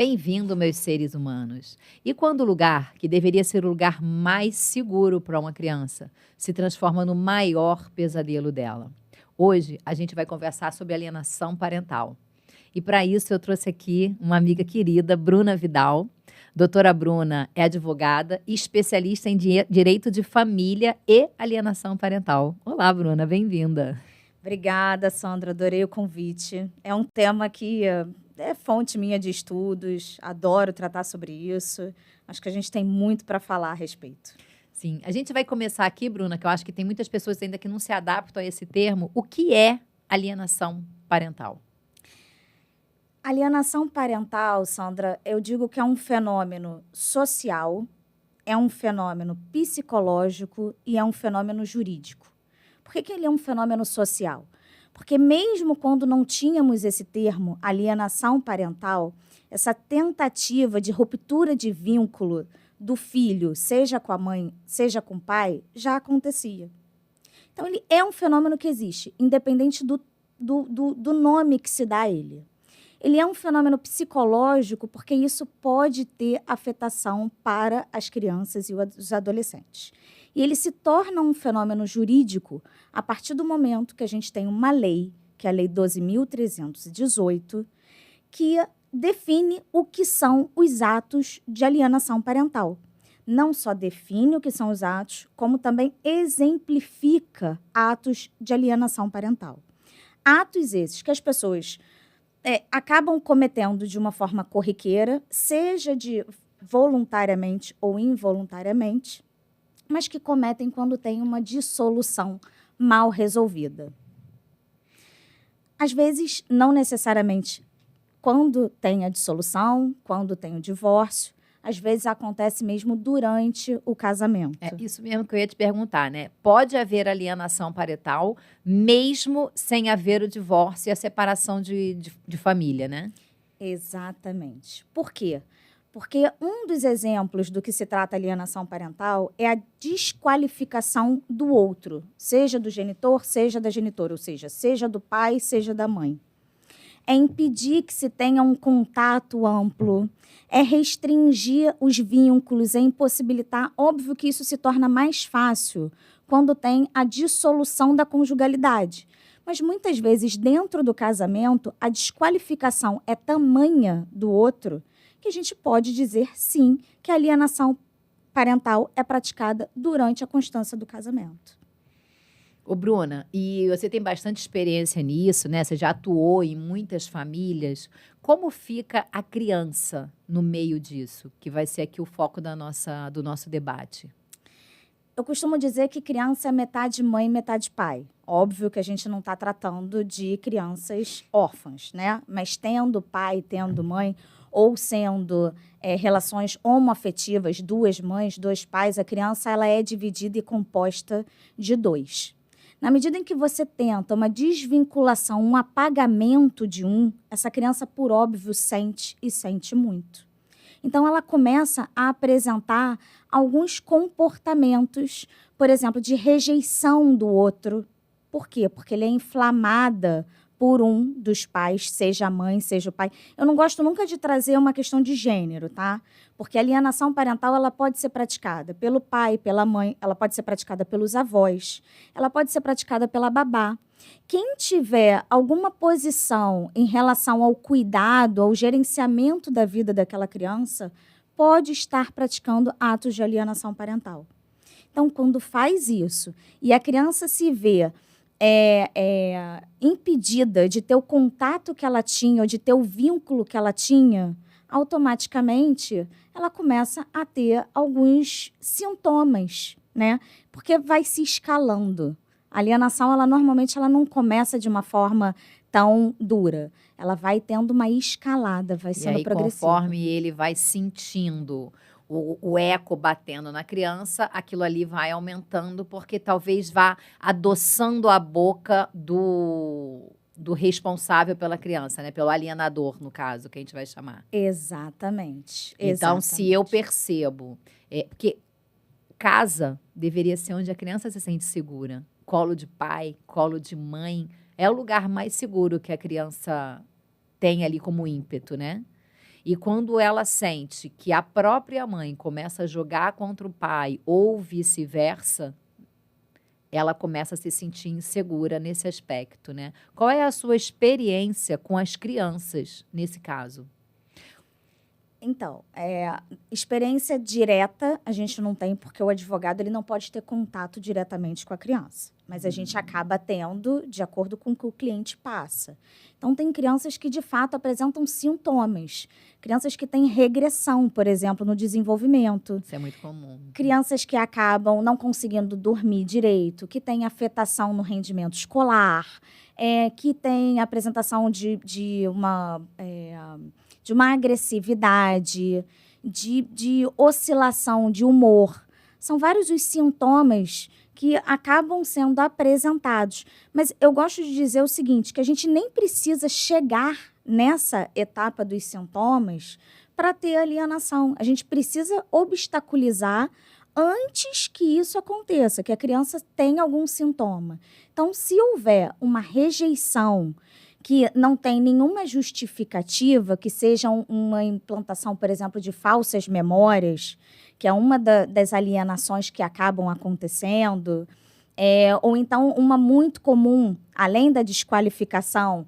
Bem-vindo, meus seres humanos. E quando o lugar, que deveria ser o lugar mais seguro para uma criança, se transforma no maior pesadelo dela? Hoje, a gente vai conversar sobre alienação parental. E para isso, eu trouxe aqui uma amiga querida, Bruna Vidal. Doutora Bruna é advogada e especialista em direito de família e alienação parental. Olá, Bruna, bem-vinda. Obrigada, Sandra. Adorei o convite. É um tema que é fonte minha de estudos. Adoro tratar sobre isso. Acho que a gente tem muito para falar a respeito. Sim, a gente vai começar aqui, Bruna, que eu acho que tem muitas pessoas ainda que não se adaptam a esse termo. O que é alienação parental? Alienação parental, Sandra, eu digo que é um fenômeno social, é um fenômeno psicológico e é um fenômeno jurídico. Por que ele é um fenômeno social? Porque mesmo quando não tínhamos esse termo, alienação parental, essa tentativa de ruptura de vínculo do filho, seja com a mãe, seja com o pai, já acontecia. Então, ele é um fenômeno que existe, independente do nome que se dá a ele. Ele é um fenômeno psicológico porque isso pode ter afetação para as crianças e os adolescentes. E ele se torna um fenômeno jurídico a partir do momento que a gente tem uma lei, que é a Lei 12.318, que define o que são os atos de alienação parental. Não só define o que são os atos, como também exemplifica atos de alienação parental. Atos esses que as pessoas acabam cometendo de uma forma corriqueira, seja voluntariamente ou involuntariamente, mas que cometem quando tem uma dissolução mal resolvida. Às vezes, não necessariamente quando tem a dissolução, quando tem o divórcio, às vezes acontece mesmo durante o casamento. É isso mesmo que eu ia te perguntar, né? Pode haver alienação parental mesmo sem haver o divórcio e a separação de família, né? Exatamente. Por quê? Porque um dos exemplos do que se trata alienação parental é a desqualificação do outro, seja do genitor, seja da genitora, ou seja do pai, seja da mãe. É impedir que se tenha um contato amplo, é restringir os vínculos, é impossibilitar. Óbvio que isso se torna mais fácil quando tem a dissolução da conjugalidade. Mas muitas vezes, dentro do casamento, a desqualificação é tamanha do outro que a gente pode dizer, sim, que a alienação parental é praticada durante a constância do casamento. Ô, Bruna, e você tem bastante experiência nisso, né? Você já atuou em muitas famílias. Como fica a criança no meio disso? Que vai ser aqui o foco do nosso debate. Eu costumo dizer que criança é metade mãe, metade pai. Óbvio que a gente não está tratando de crianças órfãs, né? Mas tendo pai, tendo mãe, ou sendo relações homoafetivas, duas mães, dois pais, a criança ela é dividida e composta de dois. Na medida em que você tenta uma desvinculação, um apagamento de um, essa criança, por óbvio, sente e sente muito. Então, ela começa a apresentar alguns comportamentos, por exemplo, de rejeição do outro. Por quê? Porque ele é inflamada por um dos pais, seja a mãe, seja o pai. Eu não gosto nunca de trazer uma questão de gênero, tá? Porque a alienação parental ela pode ser praticada pelo pai, pela mãe, ela pode ser praticada pelos avós, ela pode ser praticada pela babá. Quem tiver alguma posição em relação ao cuidado, ao gerenciamento da vida daquela criança, pode estar praticando atos de alienação parental. Então, quando faz isso e a criança se vê impedida de ter o contato que ela tinha ou de ter o vínculo que ela tinha, automaticamente ela começa a ter alguns sintomas, né? Porque vai se escalando. A alienação, normalmente, ela não começa de uma forma tão dura. Ela vai tendo uma escalada, vai sendo E aí, progressiva. conforme ele vai sentindo o eco batendo na criança, aquilo ali vai aumentando, porque talvez vá adoçando a boca do responsável pela criança, né? Pelo alienador, no caso, que a gente vai chamar. Exatamente. Então, se eu percebo... porque casa deveria ser onde a criança se sente segura. Colo de pai, colo de mãe, é o lugar mais seguro que a criança tem ali como ímpeto, né? E quando ela sente que a própria mãe começa a jogar contra o pai ou vice-versa, ela começa a se sentir insegura nesse aspecto, né? Qual é a sua experiência com as crianças nesse caso? Então, experiência direta a gente não tem, porque o advogado ele não pode ter contato diretamente com a criança. Mas a gente acaba tendo de acordo com o que o cliente passa. Então, tem crianças que, de fato, apresentam sintomas. Crianças que têm regressão, por exemplo, no desenvolvimento. Isso é muito comum. Crianças que acabam não conseguindo dormir direito, que têm afetação no rendimento escolar, que têm apresentação de uma agressividade, de oscilação de humor. São vários os sintomas que acabam sendo apresentados. Mas eu gosto de dizer o seguinte, que a gente nem precisa chegar nessa etapa dos sintomas para ter alienação. A gente precisa obstaculizar antes que isso aconteça, que a criança tenha algum sintoma. Então, se houver uma rejeição que não tem nenhuma justificativa, que seja uma implantação, por exemplo, de falsas memórias, que é uma das alienações que acabam acontecendo, ou então uma muito comum, além da desqualificação,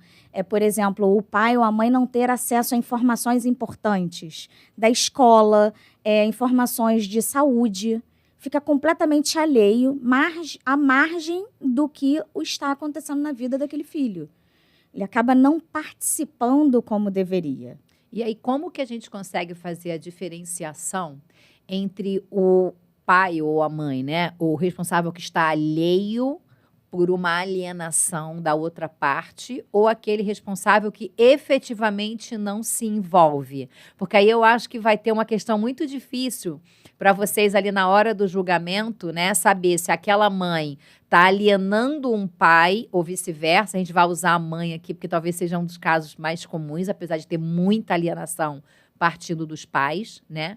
por exemplo, o pai ou a mãe não ter acesso a informações importantes da escola, informações de saúde, fica completamente alheio, à margem do que está acontecendo na vida daquele filho. Ele acaba não participando como deveria. E aí, como que a gente consegue fazer a diferenciação entre o pai ou a mãe, né? O responsável que está alheio por uma alienação da outra parte ou aquele responsável que efetivamente não se envolve? Porque aí eu acho que vai ter uma questão muito difícil para vocês ali na hora do julgamento, né? Saber se aquela mãe está alienando um pai ou vice-versa. A gente vai usar a mãe aqui porque talvez seja um dos casos mais comuns, apesar de ter muita alienação partindo dos pais, né?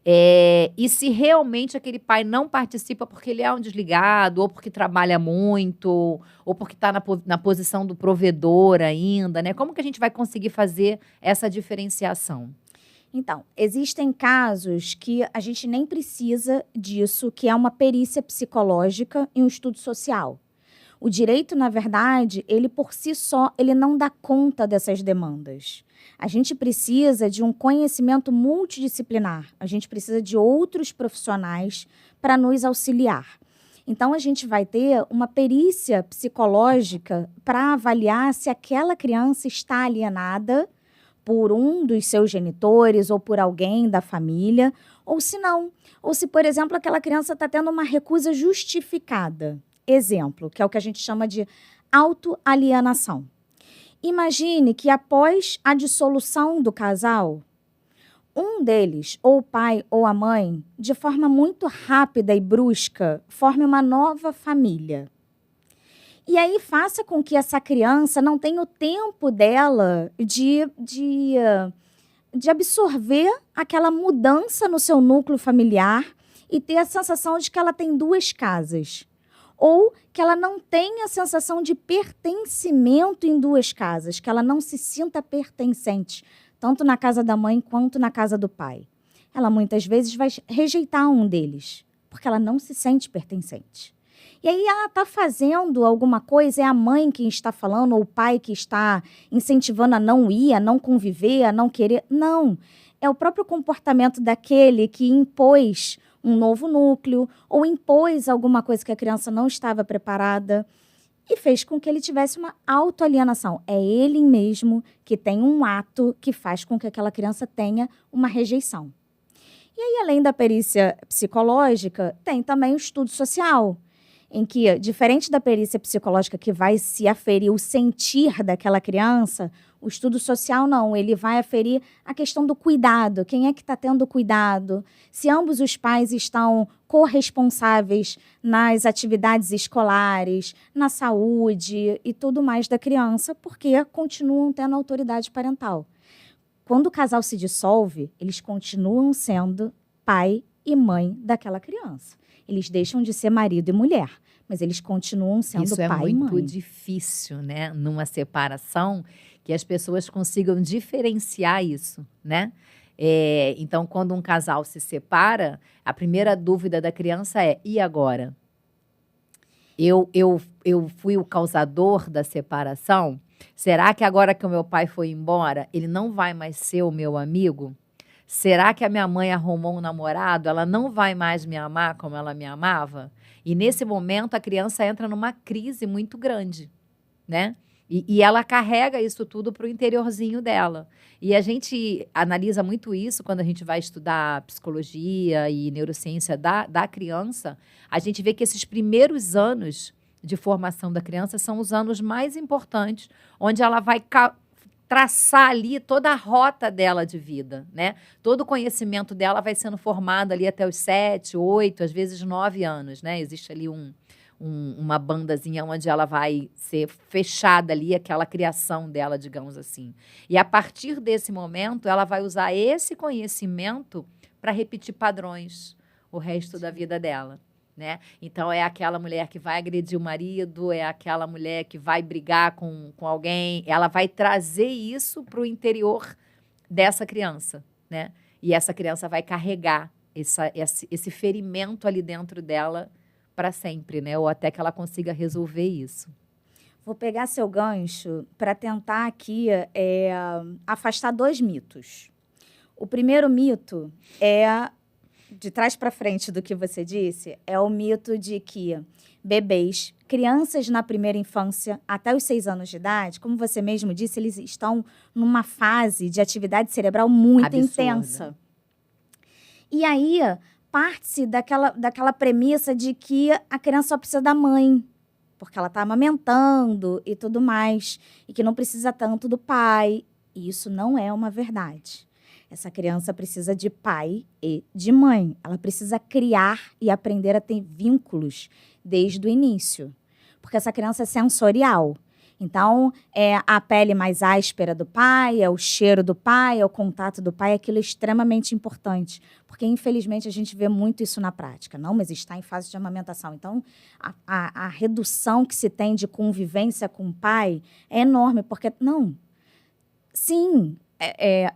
E se realmente aquele pai não participa porque ele é um desligado, ou porque trabalha muito, ou porque está na posição do provedor ainda, né? Como que a gente vai conseguir fazer essa diferenciação? Então, existem casos que a gente nem precisa disso, que é uma perícia psicológica e um estudo social. O direito, na verdade, ele por si só, ele não dá conta dessas demandas. A gente precisa de um conhecimento multidisciplinar. A gente precisa de outros profissionais para nos auxiliar. Então, a gente vai ter uma perícia psicológica para avaliar se aquela criança está alienada por um dos seus genitores ou por alguém da família, ou se não. Ou se, por exemplo, aquela criança está tendo uma recusa justificada. Exemplo, que é o que a gente chama de autoalienação. Imagine que após a dissolução do casal, um deles, ou o pai ou a mãe, de forma muito rápida e brusca, forme uma nova família. E aí faça com que essa criança não tenha o tempo dela de absorver aquela mudança no seu núcleo familiar e ter a sensação de que ela tem duas casas. Ou que ela não tenha a sensação de pertencimento em duas casas, que ela não se sinta pertencente, tanto na casa da mãe quanto na casa do pai. Ela muitas vezes vai rejeitar um deles, porque ela não se sente pertencente. E aí ela está fazendo alguma coisa, é a mãe quem está falando, ou o pai que está incentivando a não ir, a não conviver, a não querer. Não, é o próprio comportamento daquele que impôs um novo núcleo, ou impôs alguma coisa que a criança não estava preparada e fez com que ele tivesse uma autoalienação. É ele mesmo que tem um ato que faz com que aquela criança tenha uma rejeição. E aí, além da perícia psicológica, tem também o estudo social, em que, diferente da perícia psicológica que vai se aferir o sentir daquela criança, o estudo social não, ele vai aferir a questão do cuidado, quem é que está tendo cuidado, se ambos os pais estão corresponsáveis nas atividades escolares, na saúde e tudo mais da criança, porque continuam tendo autoridade parental. Quando o casal se dissolve, eles continuam sendo pai e mãe daquela criança. Eles deixam de ser marido e mulher, mas eles continuam sendo pai e mãe. Isso é muito difícil, né? Numa separação, que as pessoas consigam diferenciar isso, né? Então, quando um casal se separa, a primeira dúvida da criança é: e agora? Eu fui o causador da separação? Será que agora que o meu pai foi embora, ele não vai mais ser o meu amigo? Será que a minha mãe arrumou um namorado? Ela não vai mais me amar como ela me amava? E nesse momento a criança entra numa crise muito grande, né? E ela carrega isso tudo para o interiorzinho dela. E a gente analisa muito isso quando a gente vai estudar psicologia e neurociência da criança. A gente vê que esses primeiros anos de formação da criança são os anos mais importantes, onde ela vai traçar ali toda a rota dela de vida, né? Todo o conhecimento dela vai sendo formado ali até os 7, 8, às vezes 9 anos, né? Existe ali uma bandazinha onde ela vai ser fechada ali, aquela criação dela, digamos assim. E a partir desse momento, ela vai usar esse conhecimento para repetir padrões o resto da vida dela, né? Então, é aquela mulher que vai agredir o marido, é aquela mulher que vai brigar com alguém, ela vai trazer isso para o interior dessa criança, né? E essa criança vai carregar esse ferimento ali dentro dela para sempre, né? Ou até que ela consiga resolver isso. Vou pegar seu gancho para tentar aqui afastar 2 mitos. O primeiro mito é, de trás para frente do que você disse, é o mito de que bebês, crianças na primeira infância, até os 6 anos de idade, como você mesmo disse, eles estão numa fase de atividade cerebral muito Absurda. intensa. E aí parte-se daquela premissa de que a criança só precisa da mãe, porque ela está amamentando e tudo mais, e que não precisa tanto do pai. E isso não é uma verdade. Essa criança precisa de pai e de mãe. Ela precisa criar e aprender a ter vínculos desde o início, porque essa criança é sensorial. Então, é a pele mais áspera do pai, é o cheiro do pai, é o contato do pai, aquilo é extremamente importante. Porque, infelizmente, a gente vê muito isso na prática. Não, mas está em fase de amamentação. Então, a redução que se tem de convivência com o pai é enorme, porque, não, sim,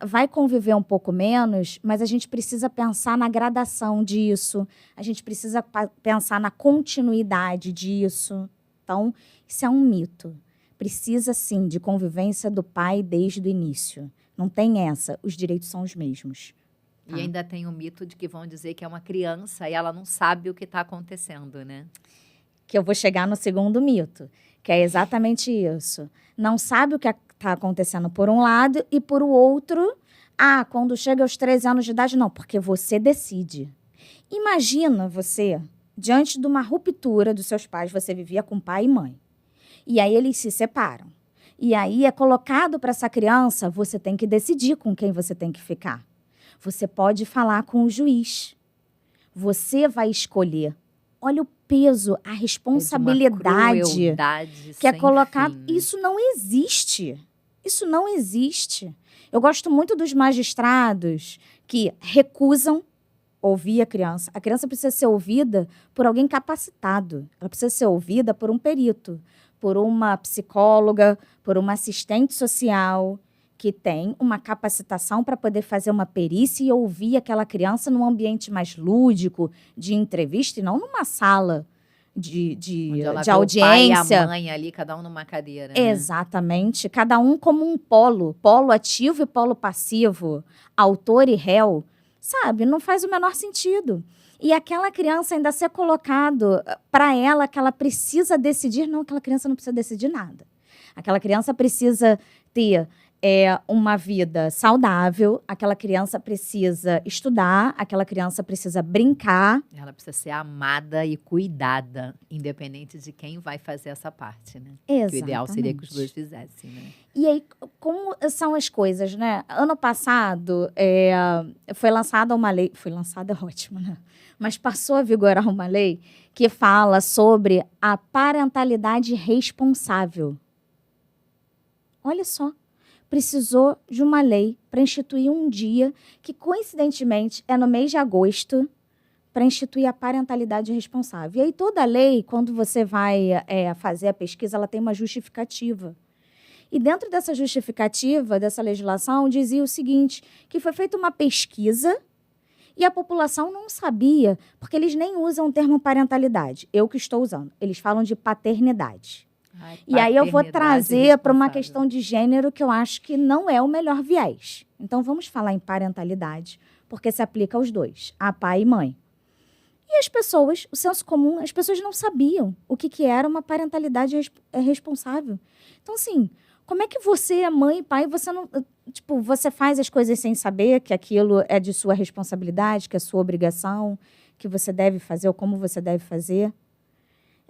vai conviver um pouco menos, mas a gente precisa pensar na gradação disso, a gente precisa pensar na continuidade disso. Então, isso é um mito. Precisa, sim, de convivência do pai desde o início. Não tem essa. Os direitos são os mesmos. Tá? E ainda tem o mito de que vão dizer que é uma criança e ela não sabe o que está acontecendo, né? Que eu vou chegar no segundo mito, que é exatamente isso. Não sabe o que está acontecendo por um lado e por o outro, quando chega aos 13 anos de idade, não, porque você decide. Imagina você, diante de uma ruptura dos seus pais, você vivia com pai e mãe. E aí eles se separam. E aí é colocado para essa criança, você tem que decidir com quem você tem que ficar. Você pode falar com o juiz. Você vai escolher. Olha o peso, a responsabilidade que é colocado. Fim, né? Isso não existe. Isso não existe. Eu gosto muito dos magistrados que recusam ouvir a criança. A criança precisa ser ouvida por alguém capacitado. Ela precisa ser ouvida por um perito, por uma psicóloga, por uma assistente social que tem uma capacitação para poder fazer uma perícia e ouvir aquela criança num ambiente mais lúdico, de entrevista, e não numa sala de audiência. O pai e a mãe ali, cada um numa cadeira. Né? Exatamente. Cada um como um polo ativo e polo passivo, autor e réu. Sabe? Não faz o menor sentido. E aquela criança ainda ser colocado para ela que ela precisa decidir. Não, aquela criança não precisa decidir nada. Aquela criança precisa ter uma vida saudável, aquela criança precisa estudar, aquela criança precisa brincar. Ela precisa ser amada e cuidada, independente de quem vai fazer essa parte, né? Exatamente. Que o ideal seria que os dois fizessem, né? E aí, como são as coisas, né? Ano passado, foi lançada uma lei... Foi lançada, é ótimo, né? Mas passou a vigorar uma lei que fala sobre a parentalidade responsável. Olha só. Precisou de uma lei para instituir um dia que, coincidentemente, é no mês de agosto, para instituir a parentalidade responsável. E aí toda lei, quando você vai fazer a pesquisa, ela tem uma justificativa. E dentro dessa justificativa, dessa legislação, dizia o seguinte, que foi feita uma pesquisa e a população não sabia, porque eles nem usam o termo parentalidade. Eu que estou usando. Eles falam de paternidade. E aí eu vou trazer para uma questão de gênero que eu acho que não é o melhor viés. Então, vamos falar em parentalidade, porque se aplica aos dois, a pai e mãe. E as pessoas, o senso comum, as pessoas não sabiam o que era uma parentalidade responsável. Então, assim, como é que você é mãe e pai, você não, tipo, você faz as coisas sem saber que aquilo é de sua responsabilidade, que é sua obrigação, que você deve fazer ou como você deve fazer?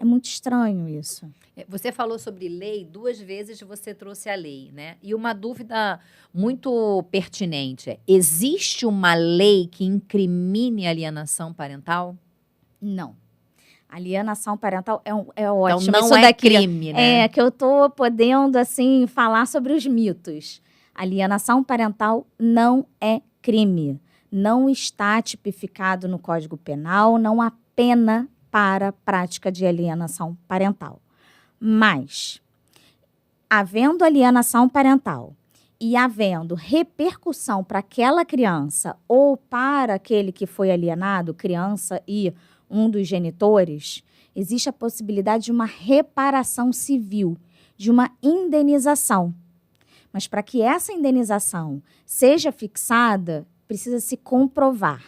É muito estranho isso. Você falou sobre lei, 2 vezes você trouxe a lei, né? E uma dúvida muito pertinente é: existe uma lei que incrimine a alienação parental? Não. Alienação parental é ótimo. Então, não isso é daqui, crime, né? É que eu estou podendo, assim, falar sobre os mitos. Alienação parental não é crime. Não está tipificado no Código Penal, não há pena para a prática de alienação parental. Mas, havendo alienação parental e havendo repercussão para aquela criança ou para aquele que foi alienado, criança e um dos genitores, existe a possibilidade de uma reparação civil, de uma indenização. Mas para que essa indenização seja fixada, precisa se comprovar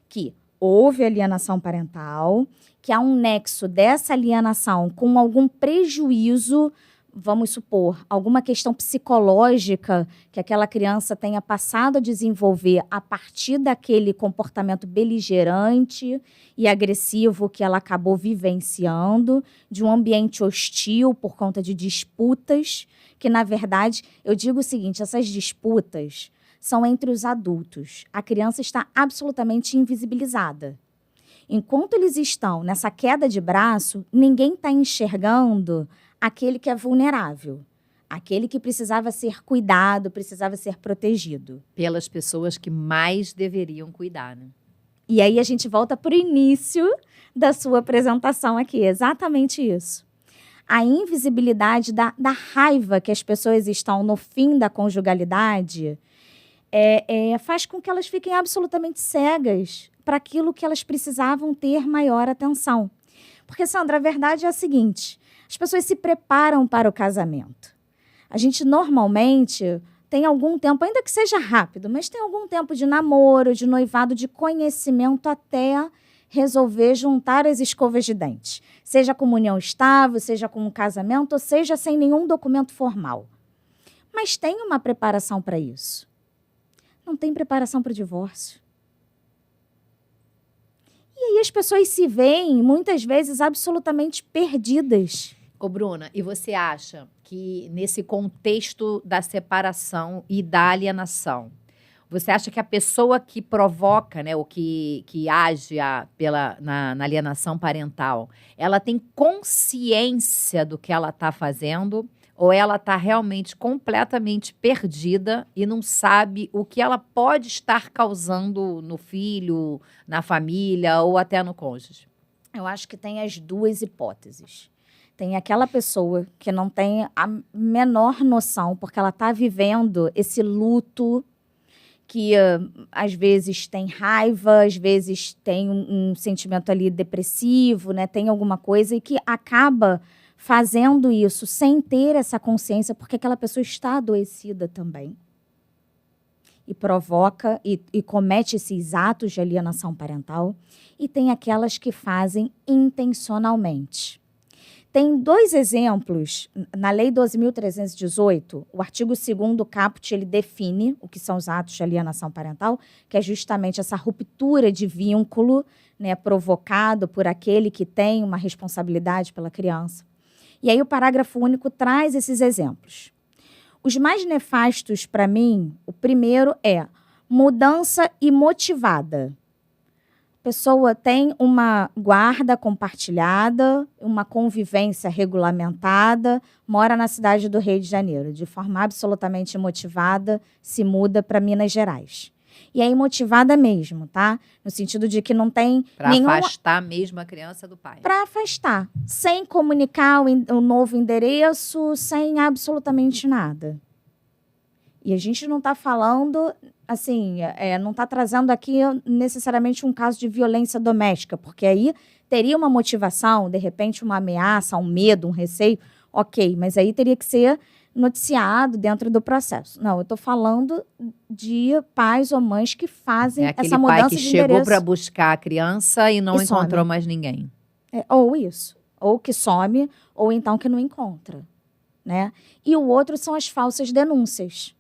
que houve alienação parental, que há um nexo dessa alienação com algum prejuízo, vamos supor, alguma questão psicológica que aquela criança tenha passado a desenvolver a partir daquele comportamento beligerante e agressivo que ela acabou vivenciando, de um ambiente hostil por conta de disputas, que, na verdade, eu digo o seguinte, essas disputas são entre os adultos. A criança está absolutamente invisibilizada. Enquanto eles estão nessa queda de braço, ninguém está enxergando aquele que é vulnerável, aquele que precisava ser cuidado, precisava ser protegido. Pelas pessoas que mais deveriam cuidar, né? E aí a gente volta para o início da sua apresentação aqui, exatamente isso. A invisibilidade da raiva que as pessoas estão no fim da conjugalidade faz com que elas fiquem absolutamente cegas para aquilo que elas precisavam ter maior atenção. Porque, Sandra, a verdade é a seguinte, as pessoas se preparam para o casamento. A gente normalmente tem algum tempo, ainda que seja rápido, mas tem algum tempo de namoro, de noivado, de conhecimento até resolver juntar as escovas de dente. Seja com união estável, seja com um casamento, ou seja sem nenhum documento formal. Mas tem uma preparação para isso. Não tem preparação para o divórcio. E aí as pessoas se veem, muitas vezes, absolutamente perdidas. Ô, Bruna, e você acha que nesse contexto da separação e da alienação, você acha que a pessoa que provoca, né, ou que age na alienação parental, ela tem consciência do que ela está fazendo? Ou ela está realmente completamente perdida e não sabe o que ela pode estar causando no filho, na família ou até no cônjuge? Eu acho que tem as duas hipóteses. Tem aquela pessoa que não tem a menor noção, porque ela está vivendo esse luto, que às vezes tem raiva, às vezes tem um sentimento ali depressivo, né? Tem alguma coisa e que acaba fazendo isso sem ter essa consciência, porque aquela pessoa está adoecida também. E provoca e comete esses atos de alienação parental. E tem aquelas que fazem intencionalmente. Tem 2 exemplos. Na Lei 12.318, o artigo 2º caput, ele define o que são os atos de alienação parental, que é justamente essa ruptura de vínculo, né, provocado por aquele que tem uma responsabilidade pela criança. E aí o parágrafo único traz esses exemplos. Os mais nefastos para mim, o primeiro é mudança imotivada. A pessoa tem uma guarda compartilhada, uma convivência regulamentada, mora na cidade do Rio de Janeiro, de forma absolutamente imotivada, se muda para Minas Gerais. E é imotivada mesmo, tá? No sentido de que não tem Para nenhuma... afastar mesmo a criança do pai. Para afastar, sem comunicar o novo endereço, sem absolutamente nada. E a gente não está falando, assim, não está trazendo aqui necessariamente um caso de violência doméstica, porque aí teria uma motivação, de repente uma ameaça, um medo, um receio, ok, mas aí teria que ser noticiado dentro do processo. Não, eu estou falando de pais ou mães que fazem essa mudança pai que de chegou endereço. para buscar a criança e não E encontrou some. mais ninguém. Ou isso, ou que some, ou então que não encontra, né? E o outro são as falsas denúncias.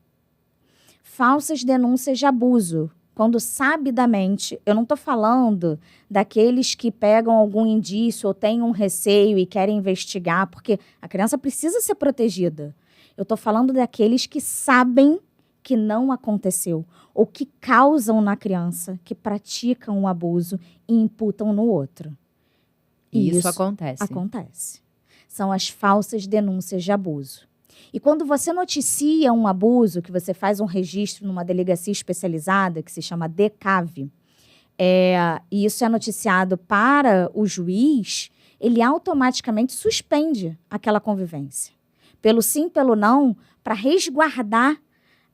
Falsas denúncias de abuso. Quando sabidamente, eu não estou falando daqueles que pegam algum indício ou têm um receio e querem investigar, porque a criança precisa ser protegida. Eu estou falando daqueles que sabem que não aconteceu, ou que causam na criança, que praticam o abuso e imputam no outro. E isso acontece. Acontece. São as falsas denúncias de abuso. E quando você noticia um abuso, que você faz um registro numa delegacia especializada, que se chama DECAV, e isso é noticiado para o juiz, ele automaticamente suspende aquela convivência. Pelo sim, pelo não, para resguardar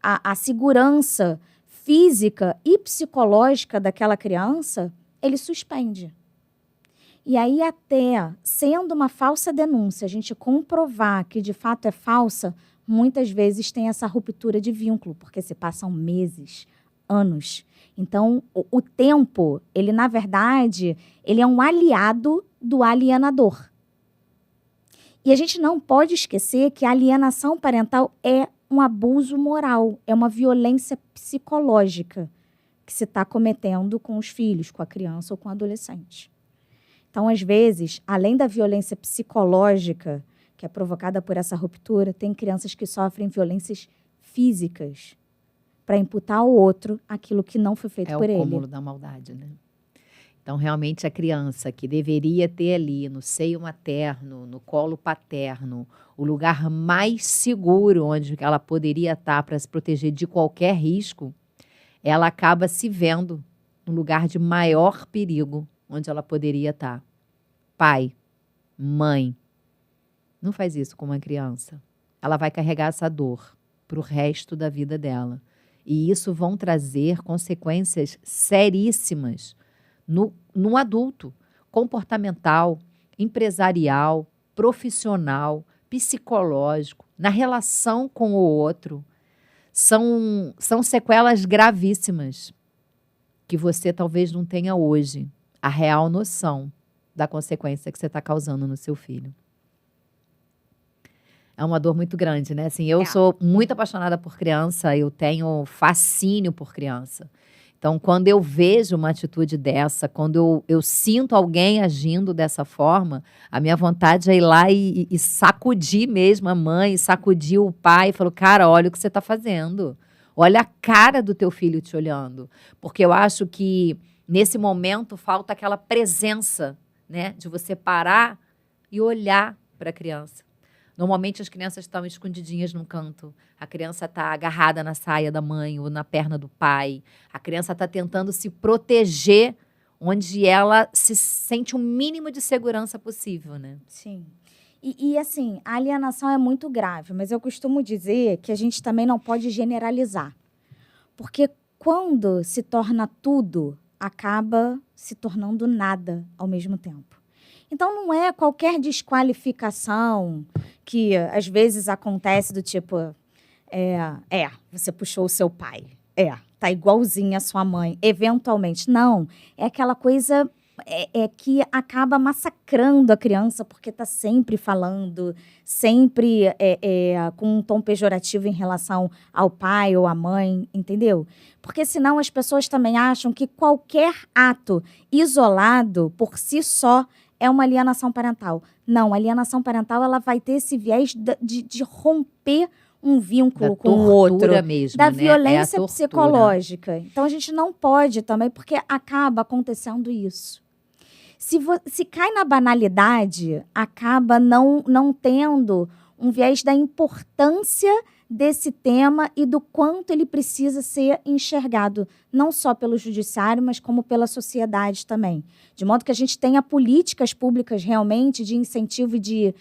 a segurança física e psicológica daquela criança, ele suspende. E aí, até sendo uma falsa denúncia, a gente comprovar que de fato é falsa, muitas vezes tem essa ruptura de vínculo, porque se passam meses, anos. Então, o tempo, ele na verdade, ele é um aliado do alienador. E a gente não pode esquecer que a alienação parental é um abuso moral, é uma violência psicológica que se está cometendo com os filhos, com a criança ou com o adolescente. Então, às vezes, além da violência psicológica que é provocada por essa ruptura, tem crianças que sofrem violências físicas para imputar ao outro aquilo que não foi feito por ele. É o cúmulo da maldade, né? Então, realmente, a criança que deveria ter ali no seio materno, no colo paterno, o lugar mais seguro onde ela poderia estar para se proteger de qualquer risco, ela acaba se vendo no lugar de maior perigo onde ela poderia estar. Pai, mãe, não faz isso com uma criança. Ela vai carregar essa dor para o resto da vida dela. E isso vão trazer consequências seríssimas no adulto, comportamental, empresarial, profissional, psicológico, na relação com o outro. São sequelas gravíssimas que você talvez não tenha hoje a real noção da consequência que você está causando no seu filho. É uma dor muito grande, né? Assim, eu sou muito apaixonada por criança, eu tenho fascínio por criança. Então, quando eu vejo uma atitude dessa, quando eu sinto alguém agindo dessa forma, a minha vontade é ir lá e sacudir mesmo a mãe, sacudir o pai e falar, cara, olha o que você está fazendo. Olha a cara do teu filho te olhando. Porque eu acho que, nesse momento, falta aquela presença, né? De você parar e olhar para a criança. Normalmente as crianças estão escondidinhas num canto. A criança está agarrada na saia da mãe ou na perna do pai. A criança está tentando se proteger onde ela se sente o mínimo de segurança possível, né? Sim. E assim, a alienação é muito grave, mas eu costumo dizer que a gente também não pode generalizar. Porque quando se torna tudo, acaba se tornando nada ao mesmo tempo. Então, não é qualquer desqualificação que, às vezes, acontece do tipo, você puxou o seu pai, tá igualzinha a sua mãe, eventualmente. Não, é aquela coisa que acaba massacrando a criança, porque está sempre falando, sempre com um tom pejorativo em relação ao pai ou à mãe, entendeu? Porque senão as pessoas também acham que qualquer ato isolado, por si só, é uma alienação parental. Não, a alienação parental ela vai ter esse viés de romper um vínculo com o outro. Mesmo, da né? violência psicológica. Então, a gente não pode também, porque acaba acontecendo isso. Se cai na banalidade, acaba não tendo um viés da importância desse tema e do quanto ele precisa ser enxergado, não só pelo judiciário, mas como pela sociedade também. De modo que a gente tenha políticas públicas realmente de incentivo e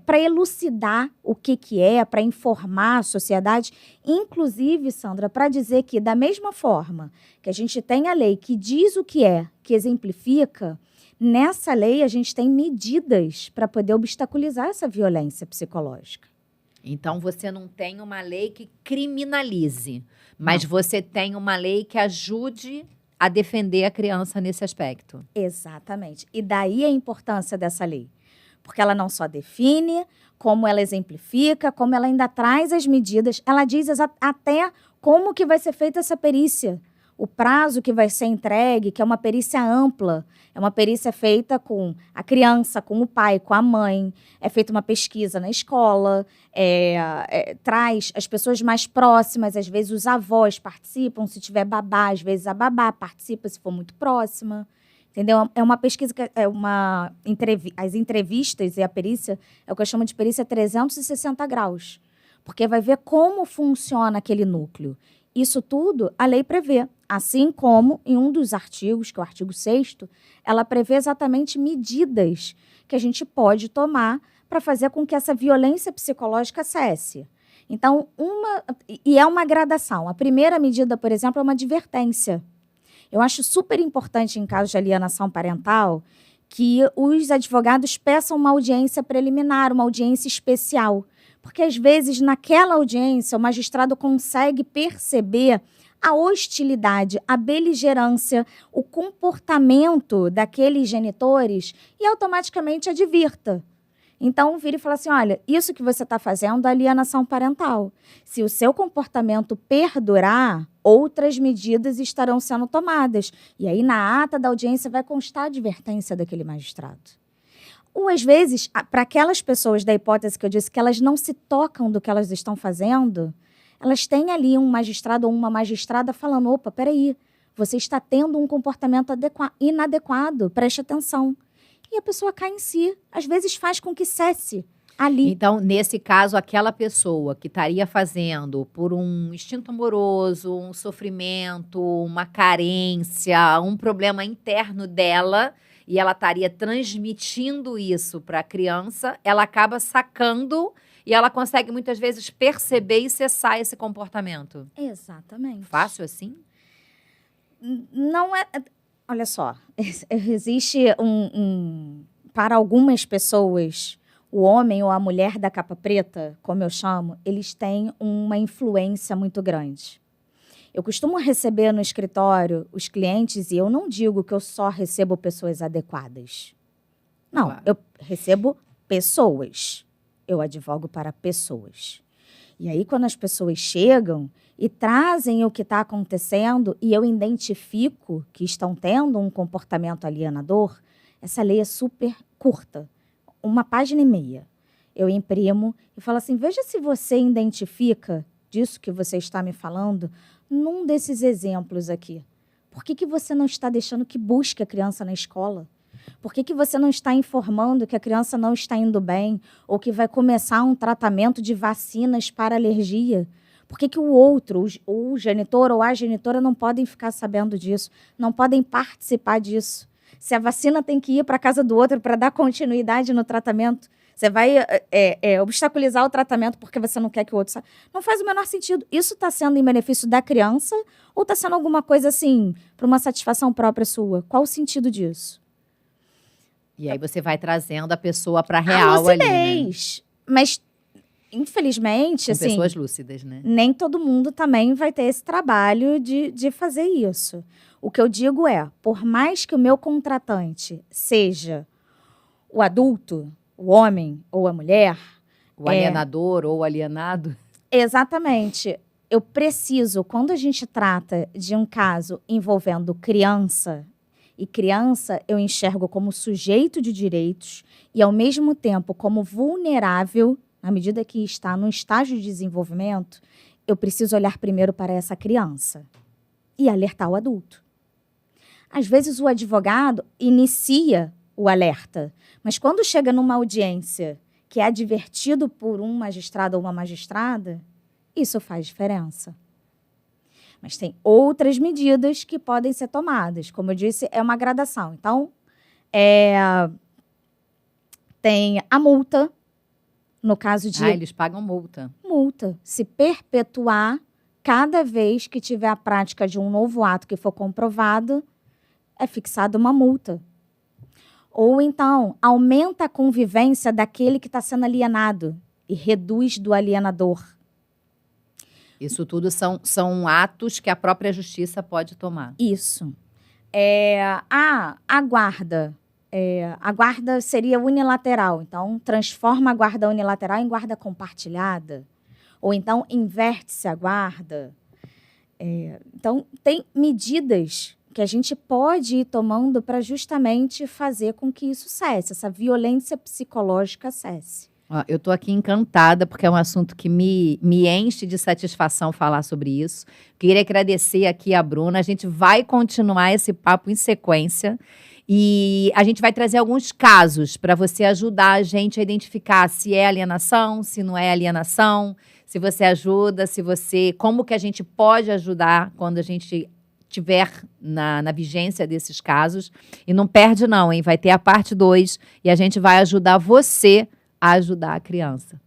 para elucidar o que é, para informar a sociedade, inclusive, Sandra, para dizer que, da mesma forma que a gente tem a lei que diz o que é, que exemplifica, nessa lei a gente tem medidas para poder obstaculizar essa violência psicológica. Então, você não tem uma lei que criminalize, mas você tem uma lei que ajude a defender a criança nesse aspecto. Exatamente. E daí a importância dessa lei. Porque ela não só define, como ela exemplifica, como ela ainda traz as medidas. Ela diz até como que vai ser feita essa perícia. O prazo que vai ser entregue, que é uma perícia ampla. É uma perícia feita com a criança, com o pai, com a mãe. É feita uma pesquisa na escola. Traz as pessoas mais próximas. Às vezes os avós participam. Se tiver babá, às vezes a babá participa, se for muito próxima. Entendeu? É uma pesquisa, as entrevistas e a perícia é o que eu chamo de perícia 360 graus. Porque vai ver como funciona aquele núcleo. Isso tudo a lei prevê. Assim como, em um dos artigos, que é o artigo 6º, ela prevê exatamente medidas que a gente pode tomar para fazer com que essa violência psicológica cesse. Então, é uma gradação. A primeira medida, por exemplo, é uma advertência. Eu acho super importante, em caso de alienação parental, que os advogados peçam uma audiência preliminar, uma audiência especial. Porque, às vezes, naquela audiência, o magistrado consegue perceber a hostilidade, a beligerância, o comportamento daqueles genitores e automaticamente advirta. Então, vira e fala assim, olha, isso que você está fazendo é alienação parental. Se o seu comportamento perdurar, outras medidas estarão sendo tomadas. E aí, na ata da audiência, vai constar a advertência daquele magistrado. Ou, às vezes, para aquelas pessoas da hipótese que eu disse que elas não se tocam do que elas estão fazendo, elas têm ali um magistrado ou uma magistrada falando, opa, peraí, você está tendo um comportamento inadequado, preste atenção. E a pessoa cai em si. Às vezes faz com que cesse ali. Então, nesse caso, aquela pessoa que estaria fazendo por um instinto amoroso, um sofrimento, uma carência, um problema interno dela, e ela estaria transmitindo isso para a criança, ela acaba sacando e ela consegue muitas vezes perceber e cessar esse comportamento. Exatamente. Fácil assim? Não é... Olha só, existe para algumas pessoas, o homem ou a mulher da capa preta, como eu chamo, eles têm uma influência muito grande. Eu costumo receber no escritório os clientes e eu não digo que eu só recebo pessoas adequadas. Não, claro. Eu recebo pessoas. Eu advogo para pessoas. E aí, quando as pessoas chegam e trazem o que está acontecendo e eu identifico que estão tendo um comportamento alienador, essa lei é super curta, 1,5 páginas. Eu imprimo e falo assim, veja se você identifica disso que você está me falando num desses exemplos aqui. Por que você não está deixando que busque a criança na escola? Por que você não está informando que a criança não está indo bem ou que vai começar um tratamento de vacinas para alergia? Por que o outro, o genitor ou a genitora não podem ficar sabendo disso, não podem participar disso? Se a vacina tem que ir para a casa do outro para dar continuidade no tratamento, você vai obstaculizar o tratamento porque você não quer que o outro saiba. Não faz o menor sentido. Isso está sendo em benefício da criança ou está sendo alguma coisa assim, para uma satisfação própria sua? Qual o sentido disso? E aí você vai trazendo a pessoa para a real ali, né? Mas, infelizmente, com assim, pessoas lúcidas, né? Nem todo mundo também vai ter esse trabalho de fazer isso. O que eu digo é, por mais que o meu contratante seja o adulto, o homem ou a mulher... O alienador ou o alienado. Exatamente. Eu preciso, quando a gente trata de um caso envolvendo criança... E criança eu enxergo como sujeito de direitos e, ao mesmo tempo, como vulnerável, na medida que está num estágio de desenvolvimento, eu preciso olhar primeiro para essa criança e alertar o adulto. Às vezes, o advogado inicia o alerta, mas quando chega numa audiência que é advertido por um magistrado ou uma magistrada, isso faz diferença. Mas tem outras medidas que podem ser tomadas. Como eu disse, é uma gradação. Então, tem a multa, no caso de... eles pagam multa. Multa. Se perpetuar, cada vez que tiver a prática de um novo ato que for comprovado, é fixada uma multa. Ou então, aumenta a convivência daquele que está sendo alienado e reduz do alienador. Isso tudo são atos que a própria justiça pode tomar. Isso. A guarda. A guarda seria unilateral. Então, transforma a guarda unilateral em guarda compartilhada. Ou então, inverte-se a guarda. Então, tem medidas que a gente pode ir tomando para justamente fazer com que isso cesse, essa violência psicológica cesse. Eu estou aqui encantada, porque é um assunto que me enche de satisfação falar sobre isso. Queria agradecer aqui a Bruna. A gente vai continuar esse papo em sequência. E a gente vai trazer alguns casos para você ajudar a gente a identificar se é alienação, se não é alienação, se você ajuda, como que a gente pode ajudar quando a gente estiver na vigência desses casos. E não perde não, hein? Vai ter a parte 2 e a gente vai ajudar você a ajudar a criança.